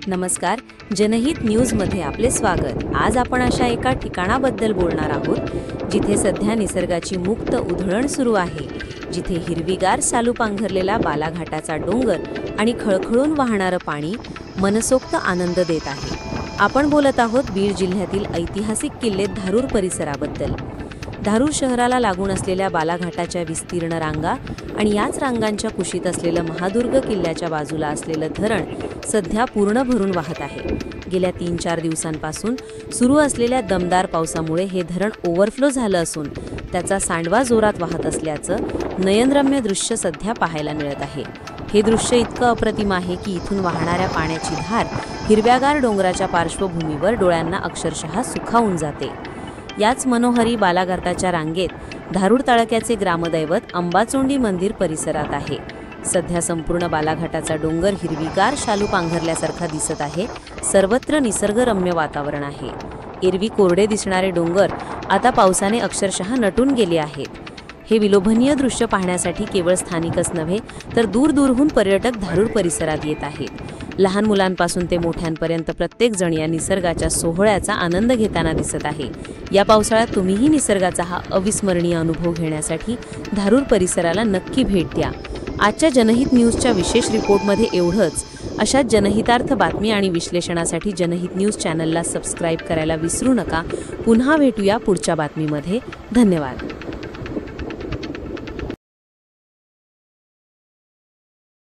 नमस्कार, जनहित न्यूजमध्ये आपले स्वागत। आज आपण अशा एका ठिकाणाबद्दल बोलणार आहोत जिथे सध्या निसर्गाची मुक्त उधळण सुरू आहे, जिथे हिरवीगार सालू पांघरलेला बालाघाटाचा डोंगर आणि खळखळून वाहणारं पाणी मनसोक्त आनंद देत आहे। आपण बोलत आहोत बीड जिल्ह्यातील ऐतिहासिक किल्ले धारूर परिसराबद्दल। धारूर शहराला लागून असलेल्या बालाघाटाच्या विस्तीर्ण रांगा आणि याच रांगांच्या कुशीत असलेलं महादुर्ग किल्ल्याच्या बाजूला असलेलं धरण सध्या पूर्ण भरून वाहत आहे। गेल्या 3-4 दिवसांपासून सुरू असलेल्या दमदार पावसामुळे हे धरण ओव्हरफ्लो झालं असून त्याचा सांडवा जोरात वाहत असल्याचं नयनरम्य दृश्य सध्या पाहायला मिळत आहे। हे दृश्य इतकं अप्रतिम आहे की इथून वाहणाऱ्या पाण्याची धार हिरव्यागार डोंगराच्या पार्श्वभूमीवर डोळ्यांना अक्षरशः सुखावून जाते। याच मनोहरी बालाघाटाच्या रांगेत धारूर तालुक्याचे ग्रामदैवत अंबाचोंडी मंदिर परिसरात आहे। सध्या संपूर्ण बालाघाटाचा डोंगर हिरवीगार शालू पांघरल्यासारखा दिसत आहे। सर्वत्र निसर्गरम्य वातावरण आहे। एरवी कोरडे दिसणारे डोंगर आता पावसाने अक्षरशः नटून गेले आहेत। हे विलोभनीय दृश्य पाहण्यासाठी केवळ स्थानिकच नव्हे तर दूरदूरहून पर्यटक धारूर परिसरात येत आहेत। लहान मुलांपासून ते मोठ्यांपर्यंत प्रत्येक जण या निसर्गाच्या सोहळ्याचा आनंद घेताना दिसत आहे। या पावसाळ्यात तुम्हीही निसर्गाचा हा अविस्मरणीय अनुभव घेण्यासाठी धारूर परिसराला नक्की भेट द्या। आजच्या जनहित न्यूजच्या विशेष रिपोर्टमध्ये एवढंच। अशाच जनहितार्थ बातमी आणि विश्लेषणासाठी जनहित न्यूज चॅनलला सबस्क्राईब करायला विसरू नका। पुन्हा भेटूया पुढच्या बातमीमध्ये। धन्यवाद।